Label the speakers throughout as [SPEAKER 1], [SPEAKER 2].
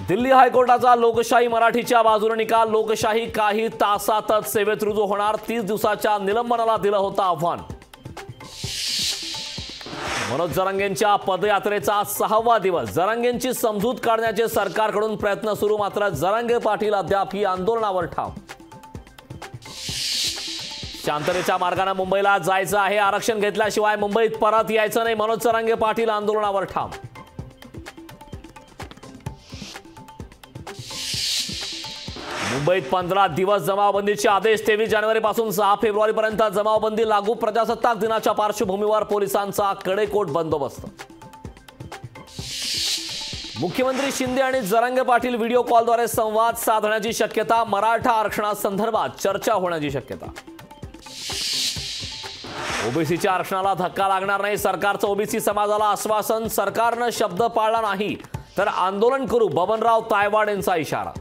[SPEAKER 1] दिल्ली हायकोर्टाचा लोकशाही मराठीच्या बाजूने निकाल। लोकशाही काही तासातच सेवेत रुजू होणार। 30 दिवसाच्या निलंबनाला दिलं होतं आव्हान। मनोज जरांगेंच्या पदयात्रेचा 6वा दिवस। जरांगेंची समजूत काढण्याचे सरकारकडून प्रयत्न सुरू, मात्र जरांगे पाटील अद्याप ही आंदोलनावर ठाम। शांततेच्या मार्गाने मुंबईला जायचं आहे, आरक्षण घेतल्याशिवाय मुंबईत परत यायचं नाही। मनोज जरांगे पाटील आंदोलनावर ठाम। मुंबईत 15 दिवस जमावबंदीचे आदेश। 23 जानेवारीपासून 6 फेब्रुवारीपर्यंत जमावबंदी लागू। प्रजासत्ताक दिनाच्या पार्श्वभूमीवर पोलिसांचा कडेकोट बंदोबस्त। मुख्यमंत्री शिंदे आणि जरांगे पाटील व्हिडिओ कॉलद्वारे संवाद साधण्याची शक्यता। मराठा आरक्षणासंदर्भात चर्चा होण्याची शक्यता। ओबीसीच्या आरक्षणाला धक्का लागणार नाही, सरकारचं ओबीसी समाजाला आश्वासन। सरकारनं शब्द पाळला नाही तर आंदोलन करू, बबनराव तायवाड यांचा इशारा।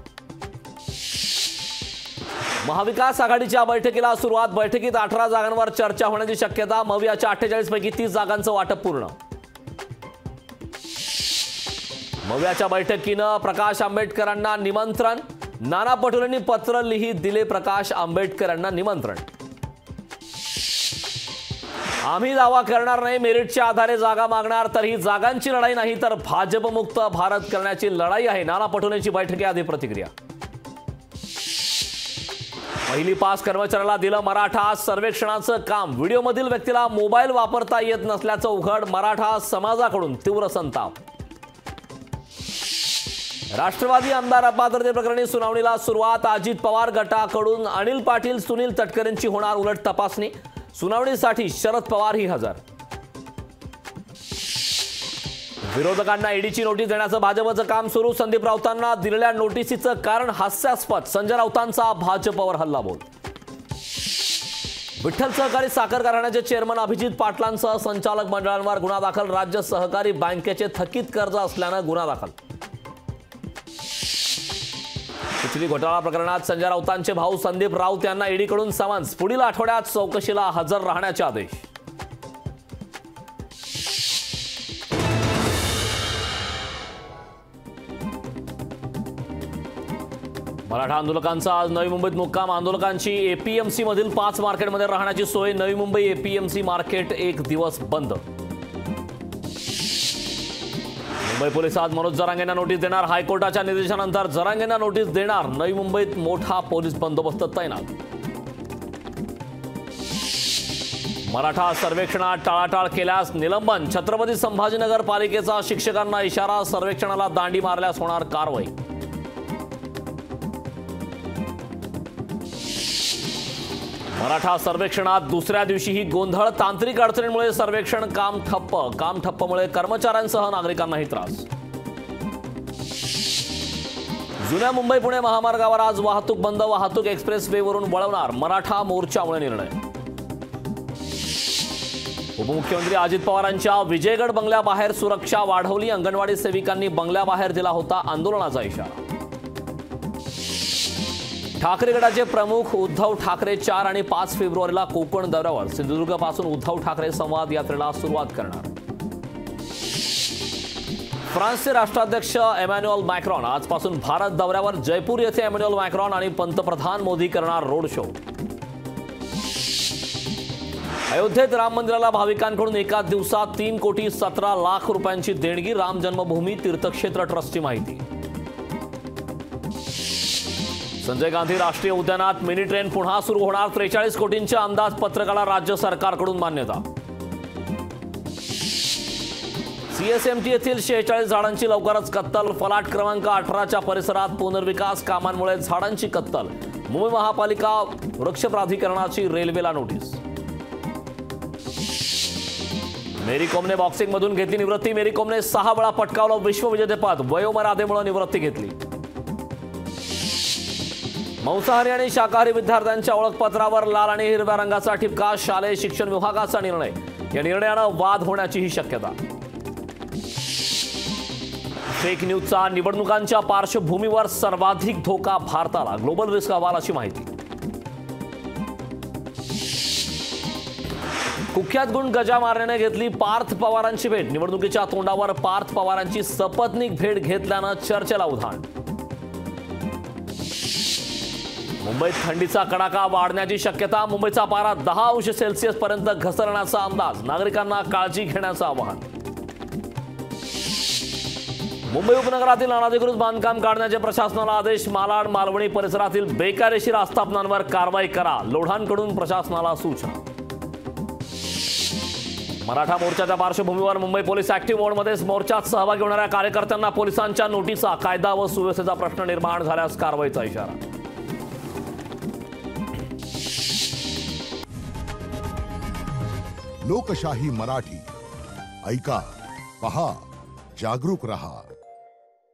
[SPEAKER 1] महाविकास आघाडीच्या बैठकीला सुरुवात। बैठकीत 18 जागांवर चर्चा होण्याची शक्यता। मवियाच्या 48 पैकी 30 जागांचं वाटप पूर्ण। मवियाच्या बैठकीनं प्रकाश आंबेडकरांना निमंत्रण। नाना पटोलेंनी पत्र लिहित दिले प्रकाश आंबेडकरांना निमंत्रण। आम्ही दावा करणार नाही, मेरिटच्या आधारे जागा मागणार, तर ही जागांची लढाई नाही तर भाजपमुक्त भारत करण्याची लढाई आहे। नाना पटोलेंची बैठकीआधी प्रतिक्रिया। पहिली पास कर्मचाऱ्याला दिलं मराठा सर्वेक्षणाचं काम। व्हिडिओमधील व्यक्तीला मोबाईल वापरता येत नसल्याचं उघड। मराठा समाजाकडून तीव्र संताप। राष्ट्रवादी आमदार अपात्रतेप्रकरणी सुनावणीला सुरुवात। अजित पवार गटाकडून अनिल पाटील, सुनील तटकरेंची होणार उलट तपासणी। सुनावणीसाठी शरद पवारही हजर। विरोधकांना ईडीची नोटीस देण्याचं भाजपचं काम सुरू। संदीप राऊतांना दिलेल्या नोटीसीचं कारण हास्यास्पद। संजय राऊतांचा भाजपवर हल्लाबोल। विठ्ठल सहकारी साखर कारखान्याचे चेअरमन अभिजित पाटलांसह संचालक मंडळांवर गुन्हा दाखल। राज्य सहकारी बँकेचे थकीत कर्ज असल्यानं गुन्हा दाखल। खिचडी घोटाळा प्रकरणात संजय राऊतांचे भाऊ संदीप राऊत यांना ईडीकडून समन्स। पुढील आठवड्यात चौकशीला हजर राहण्याचे आदेश। मराठा आंदोलकांचा आज नवी मुंबईत मुक्काम। आंदोलकांची एपीएमसी मधील 5 मार्केटमध्ये राहण्याची सोय। नवी मुंबई एपीएमसी मार्केट 1 दिवस बंद। मुंबई पोलीस आज मनोज जरांगेंना नोटीस देणार। हायकोर्टाच्या निर्देशानंतर जरांगेंना नोटीस देणार। नवी मुंबईत मोठा पोलीस बंदोबस्त तैनात। मराठा सर्वेक्षणात टाळाटाळ केल्यास निलंबन। छत्रपती संभाजीनगर पालिकेचा शिक्षकांना इशारा। सर्वेक्षणाला दांडी मारल्यास होणार कारवाई। मराठा सर्वेक्षणात दुसऱ्या दिवशीही गोंधळ। तांत्रिक अडचणींमुळे सर्वेक्षण काम ठप्प। काम ठप्पमुळे कर्मचाऱ्यांसह नागरिकांनाही त्रास। जुन्या मुंबई पुणे महामार्गावर आज वाहतूक बंद। वाहतूक एक्सप्रेस वेवरून वळवणार। मराठा मोर्चामुळे निर्णय। उपमुख्यमंत्री अजित पवारांच्या विजयगड बंगल्याबाहेर सुरक्षा वाढवली। अंगणवाडी सेविकांनी बंगल्याबाहेर दिला होता आंदोलनाचा इशारा। ठाकरे गटाचे प्रमुख उद्धव ठाकरे 4 आणि 5 फेब्रुवारीला कोकण दौऱ्यावर। सिंधुदुर्गपासून उद्धव ठाकरे संवाद यात्रेला सुरुवात करणार। फ्रान्सचे राष्ट्राध्यक्ष एमॅन्युअल मॅक्रॉन आजपासून भारत दौऱ्यावर। जयपूर येथे एमॅन्युअल मॅक्रॉन आणि पंतप्रधान मोदी करणार रोड शो। अयोध्येत राम मंदिराला भाविकांकडून एका दिवसात 3,17,00,000 रुपयांची देणगी। राम जन्मभूमी तीर्थक्षेत्र ट्रस्टची माहिती। संजय गांधी राष्ट्रीय उद्यानात मिनी ट्रेन पुन्हा सुरू होणार। 43 कोटींच्या अंदाजपत्रकाला राज्य सरकारकडून मान्यता। सीएसएमटी येथील 46 झाडांची लवकरच कत्तल। फलाट क्रमांक 18च्या परिसरात पुनर्विकास कामांमुळे झाडांची कत्तल। मुंबई महापालिका वृक्ष प्राधिकरणाची रेल्वेला नोटीस। मेरी कोमने बॉक्सिंगमधून घेतली निवृत्ती। मेरी कोमने 6 वेळा पटकावलं विश्वविजेतेपद। वयोमर्यादेमुळे निवृत्ती घेतली। मांसाहारी आणि शाकाहारी विद्यार्थ्यांच्या ओळखपत्रावर लाल आणि हिरव्या रंगाचा ठिपका। शालेय शिक्षण विभागाचा निर्णय। या निर्णयानं वाद होण्याचीही शक्यता। फेक न्यूजचा निवडणुकांच्या पार्श्वभूमीवर सर्वाधिक धोका भारताला। ग्लोबल रिस्क अहवालाची माहिती। कुख्यात गुंड गजा मारण्याने घेतली पार्थ पवारांची भेट। निवडणुकीच्या तोंडावर पार्थ पवारांची सपत्नीक भेट घेतल्यानं चर्चेला उधाण। मुंबईत थंडीचा कडाका वाढण्याची शक्यता. मुंबईचा पारा 10 अंश सेल्सिअस पर्यंत घसरण्याचा अंदाज. नागरिकांना काळजी घेण्याचं आवाहन. मुंबई उपनगरातील अनधिकृत बांधकाम काढण्याचे प्रशासनाला आदेश. मालाड मालवणी परिसरातील बेकायदेशीर आस्थापनांवर कारवाई करा. लोढांकडून प्रशासनाला सूचना. मराठा मोर्चाच्या पार्श्वभूमीवर मुंबई पोलीस ऍक्टिव्ह मोडमध्येच. मोर्चात सहभागी होणाऱ्या कार्यकर्त्यांना पोलिसांच्या नोटिसा. कायदा व सुव्यवस्थेचा प्रश्न निर्माण झाल्यास कारवाईचा इशारा.
[SPEAKER 2] लोकशाही मराठी ऐका, पहा, जागरूक रहा.